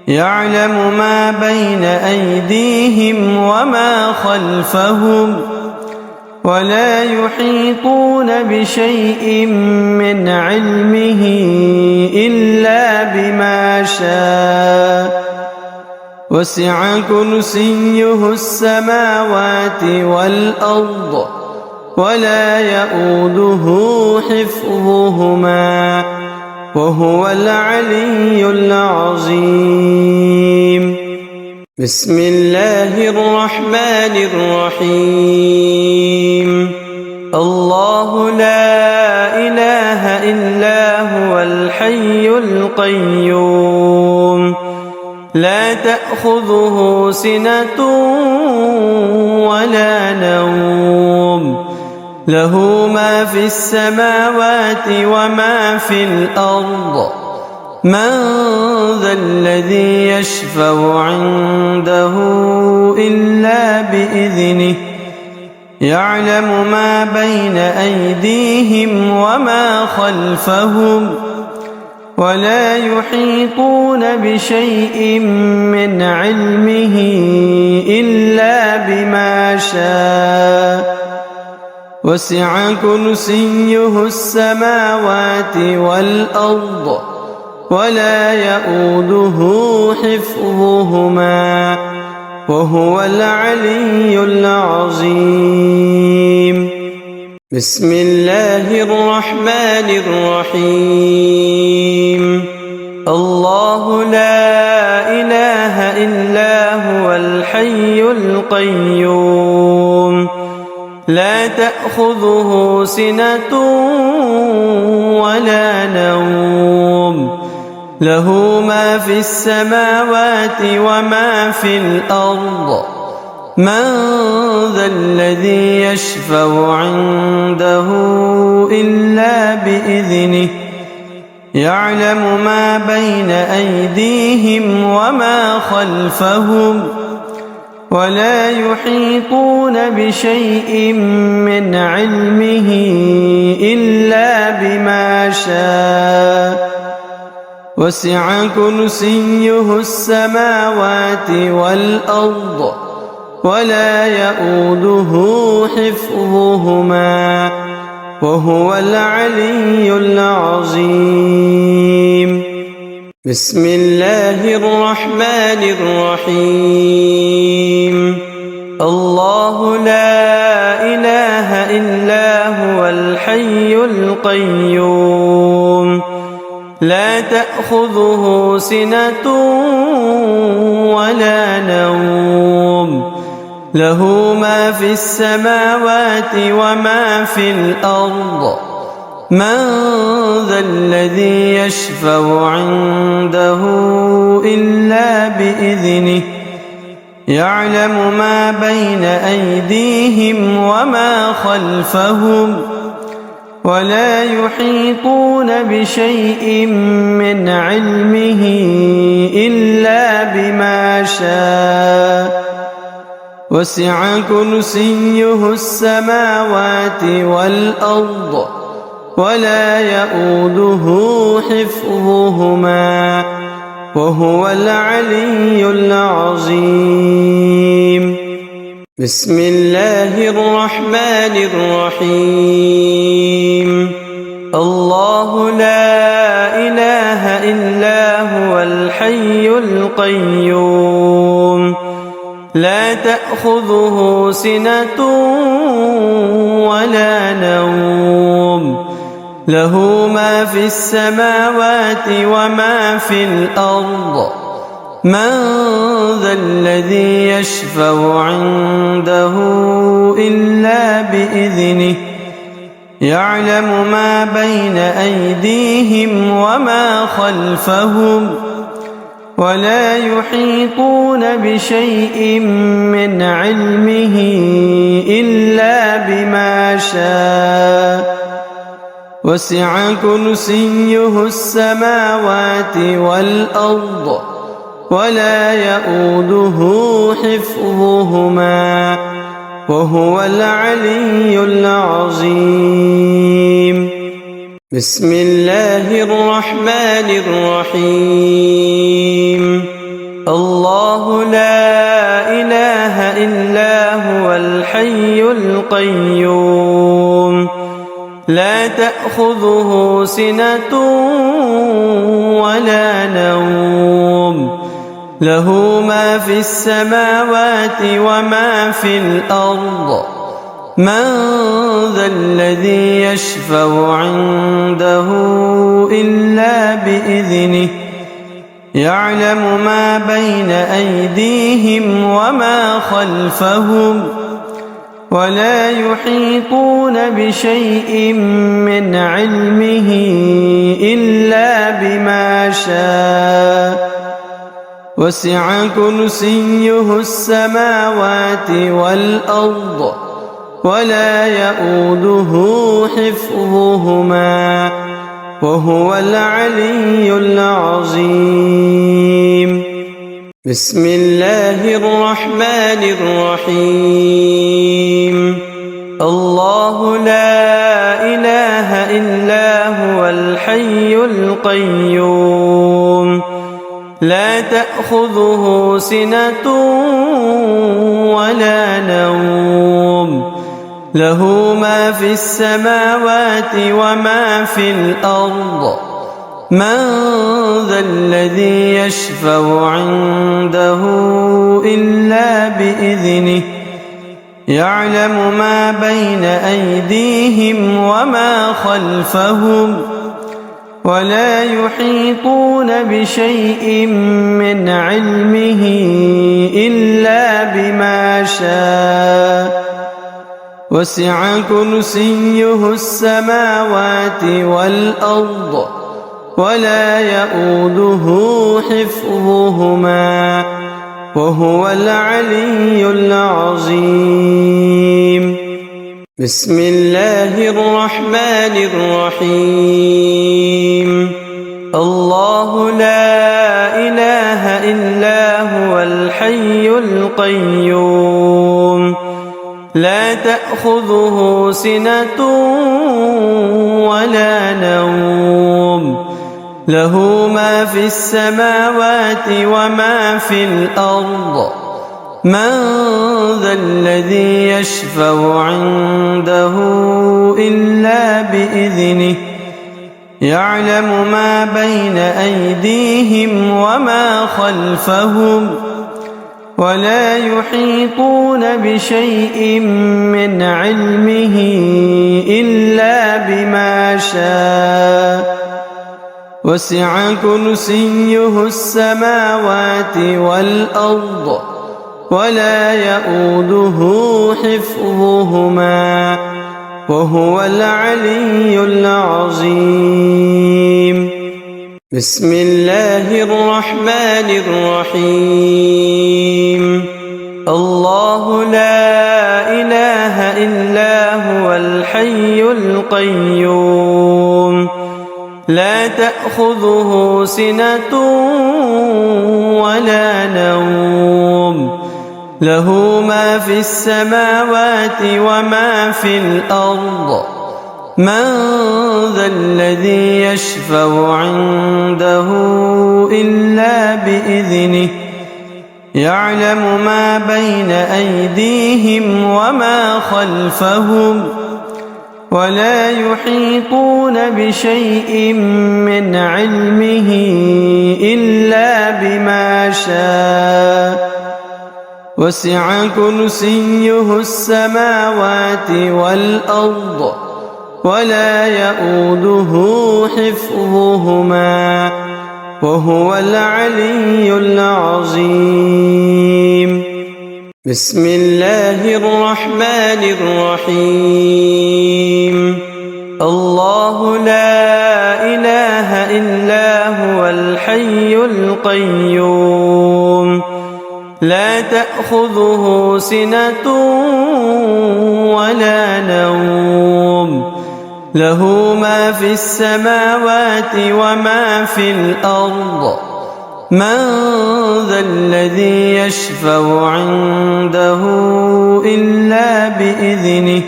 يعلم ما بين أيديهم وما خلفهم ولا يحيطون بشيء من علمه إلا بما شاء وسع كرسيه السماوات والأرض ولا يؤوده حفظهما وهو العلي العظيم. بسم الله الرحمن الرحيم. الله لا إله إلا هو الحي القيوم لا تأخذه سنة ولا نوم له ما في السماوات وما في الأرض من ذا الذي يشفع عنده إلا بإذنه يعلم ما بين أيديهم وما خلفهم ولا يحيطون بشيء من علمه إلا بما شاء وسع كرسيه السماوات والأرض ولا يؤوده حفظهما وهو العلي العظيم. بسم الله الرحمن الرحيم. الله لا إله إلا هو الحي القيوم لا تأخذه سنة ولا نوم له ما في السماوات وما في الأرض من ذا الذي يشفع عنده إلا بإذنه يعلم ما بين أيديهم وما خلفهم ولا يحيطون بشيء من علمه إلا بما شاء وسع كرسيه السماوات والأرض ولا يؤوده حفظهما وهو العلي العظيم. بسم الله الرحمن الرحيم. الله لا إله إلا هو الحي القيوم لا تأخذه سنة ولا نوم له ما في السماوات وما في الأرض من ذا الذي يشفع عنده إلا بإذنه يعلم ما بين أيديهم وما خلفهم ولا يحيطون بشيء من علمه إلا بما شاء وسع كرسيه السماوات والأرض ولا يؤوده حفظهما وهو العلي العظيم. بسم الله الرحمن الرحيم. الله لا إله إلا هو الحي القيوم لا تأخذه سنة ولا نوم له ما في السماوات وما في الأرض من ذا الذي يشفع عنده إلا بإذنه يعلم ما بين أيديهم وما خلفهم ولا يحيطون بشيء من علمه إلا بما شاء وسع كرسيه السماوات والأرض ولا يؤوده حفظهما وهو العلي العظيم. بسم الله الرحمن الرحيم. الله لا إله إلا هو الحي القيوم لا تأخذه سنة ولا نوم له ما في السماوات وما في الأرض من ذا الذي يشفع عنده إلا بإذنه يعلم ما بين أيديهم وما خلفهم ولا يحيطون بشيء من علمه إلا بما شاء وسع كرسيه السماوات والأرض ولا يؤوده حفظهما وهو العلي العظيم. بسم الله الرحمن الرحيم. الله لا إله إلا هو الحي القيوم لا تأخذه سنة ولا نوم له ما في السماوات وما في الأرض من ذا الذي يشفع عنده إلا بإذنه يعلم ما بين أيديهم وما خلفهم ولا يحيطون بشيء من علمه إلا بما شاء وسع كرسيه السماوات والأرض ولا يؤوده حفظهما وهو العلي العظيم. بسم الله الرحمن الرحيم. الله لا إله إلا هو الحي القيوم لا تأخذه سنة ولا نوم له ما في السماوات وما في الأرض من ذا الذي يشفع عنده إلا بإذنه يعلم ما بين أيديهم وما خلفهم ولا يحيطون بشيء من علمه إلا بما شاء وسع كرسيه السماوات والأرض ولا يؤوده حفظهما وهو العلي العظيم. بسم الله الرحمن الرحيم. الله لا إله إلا هو الحي القيوم لا تأخذه سنة ولا نوم له ما في السماوات وما في الأرض من ذا الذي يشفع عنده إلا بإذنه يعلم ما بين أيديهم وما خلفهم ولا يحيطون بشيء من علمه إلا بما شاء وسع كرسيه السماوات والأرض ولا يؤوده حفظهما وهو العلي العظيم. بسم الله الرحمن الرحيم. الله لا إله إلا هو الحي القيوم لا تأخذه سنة ولا نوم له ما في السماوات وما في الأرض من ذا الذي يشفع عنده إلا بإذنه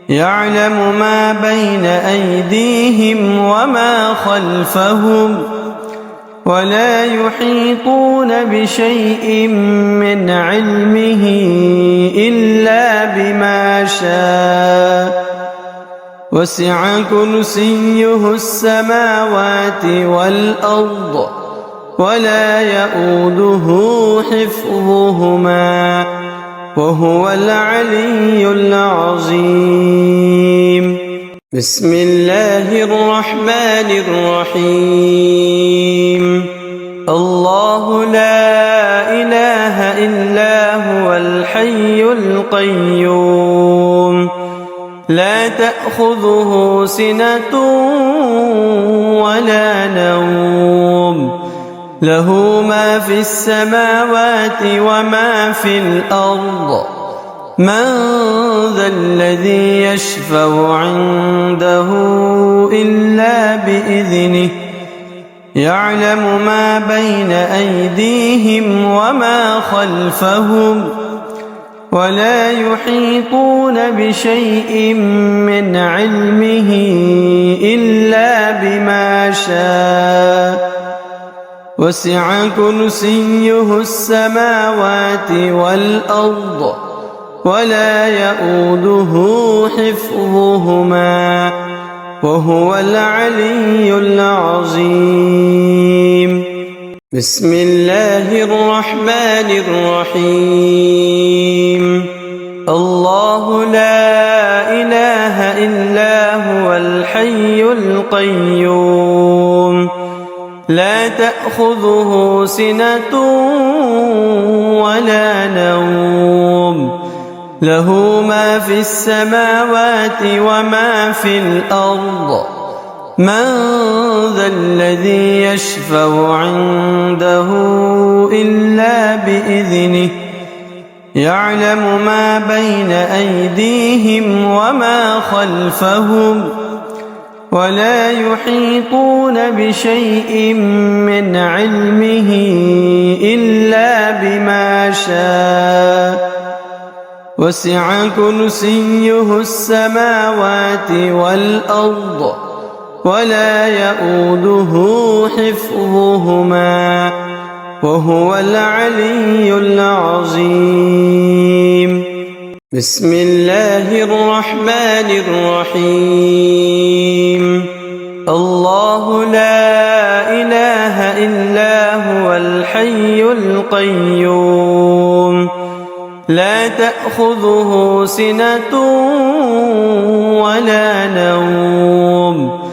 يعلم ما بين أيديهم وما خلفهم ولا يحيطون بشيء من علمه إلا بما شاء وسع كرسيه السماوات والأرض ولا يؤوده حفظهما وهو العلي العظيم. بسم الله الرحمن الرحيم. الله لا إله إلا هو الحي القيوم لا تأخذه سنة ولا نوم له ما في السماوات وما في الأرض من ذا الذي يشفع عنده إلا بإذنه يعلم ما بين أيديهم وما خلفهم ولا يحيطون بشيء من علمه إلا بما شاء وسع كرسيه السماوات والأرض ولا يؤوده حفظهما وهو العلي العظيم. بسم الله الرحمن الرحيم. الله لا إله إلا هو الحي القيوم لا تأخذه سنة ولا نوم له ما في السماوات وما في الأرض من ذا الذي يشفع عنده إلا بإذنه يعلم ما بين أيديهم وما خلفهم ولا يحيطون بشيء من علمه إلا بما شاء وسع كرسيه السماوات والأرض ولا يؤوده حفظهما وهو العلي العظيم. بسم الله الرحمن الرحيم. الله لا إله إلا هو الحي القيوم لا تأخذه سنة ولا نوم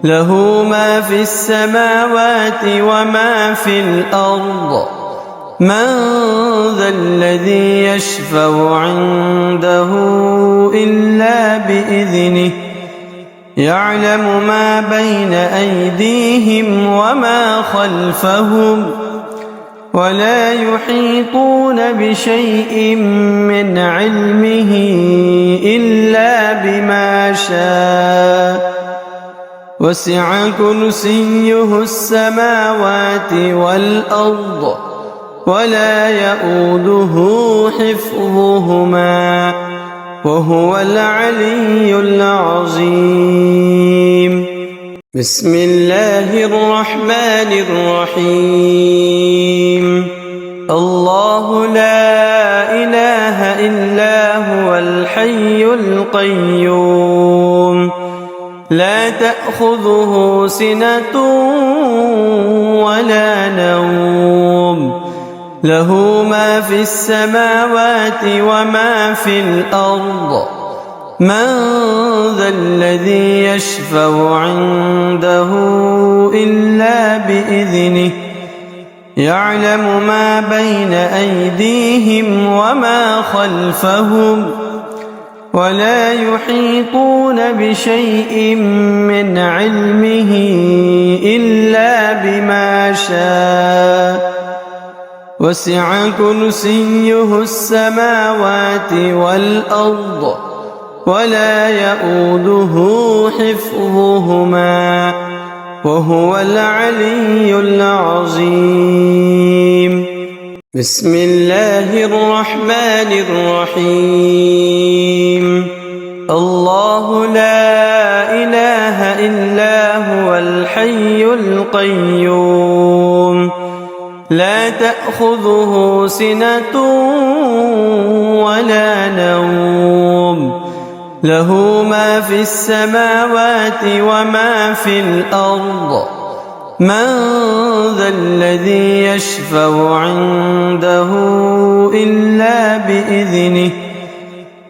له ما في السماوات وما في الأرض من ذا الذي يشفع عنده إلا بإذنه يعلم ما بين أيديهم وما خلفهم ولا يحيطون بشيء من علمه إلا بما شاء وسع كرسيه السماوات والأرض ولا يؤوده حفظهما وهو العلي العظيم. بسم الله الرحمن الرحيم. الله لا إله إلا هو الحي القيوم لا تأخذه سنة ولا نوم له ما في السماوات وما في الأرض من ذا الذي يشفع عنده إلا بإذنه يعلم ما بين أيديهم وما خلفهم ولا يحيطون بشيء من علمه إلا بما شاء وسع كرسيه السماوات والأرض ولا يؤوده حفظهما وهو العلي العظيم. بسم الله الرحمن الرحيم. الله لا إله إلا هو الحي القيوم لا تأخذه سنة ولا نوم له ما في السماوات وما في الأرض من ذا الذي يشفع عنده إلا بإذنه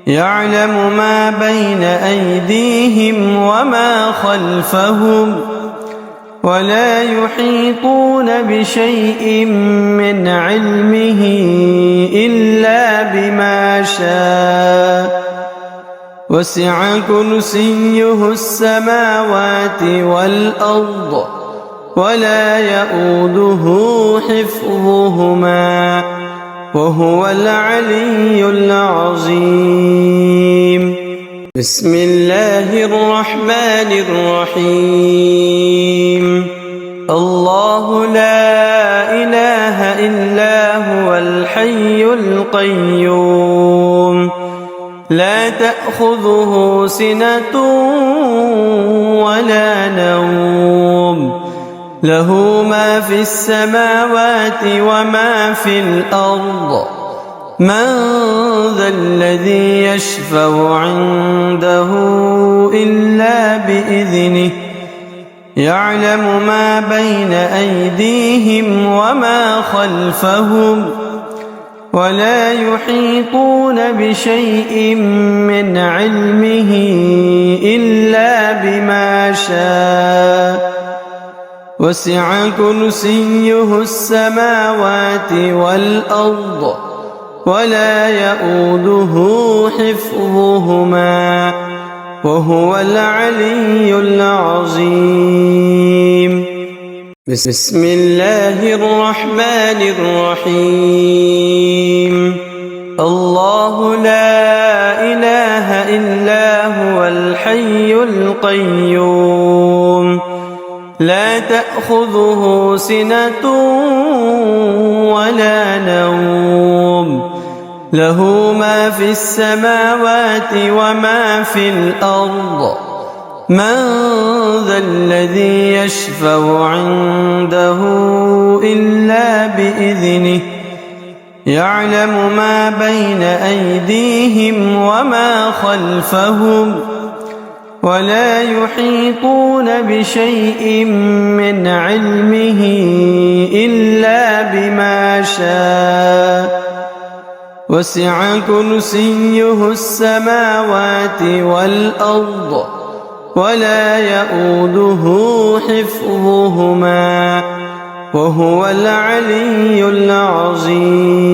يعلم ما بين أيديهم وما خلفهم ولا يحيطون بشيء من علمه إلا بما شاء وسع كرسيه السماوات والأرض ولا يؤوده حفظهما وهو العلي العظيم. بسم الله الرحمن الرحيم. الله لا إله إلا هو الحي القيوم لا تأخذه سنة ولا نوم له ما في السماوات وما في الأرض من ذا الذي يشفع عنده إلا بإذنه يعلم ما بين أيديهم وما خلفهم ولا يحيطون بشيء من علمه إلا بما شاء وسع كرسيه السماوات والأرض ولا يؤوده حفظهما وهو العلي العظيم. بسم الله الرحمن الرحيم. الله لا إله إلا هو الحي القيوم لا تأخذه سنة ولا نوم له ما في السماوات وما في الأرض من ذا الذي يشفع عنده إلا بإذنه يعلم ما بين أيديهم وما خلفهم ولا يحيطون بشيء من علمه إلا بما شاء وسع كرسيه السماوات والأرض ولا يؤوده حفظهما وهو العلي العظيم.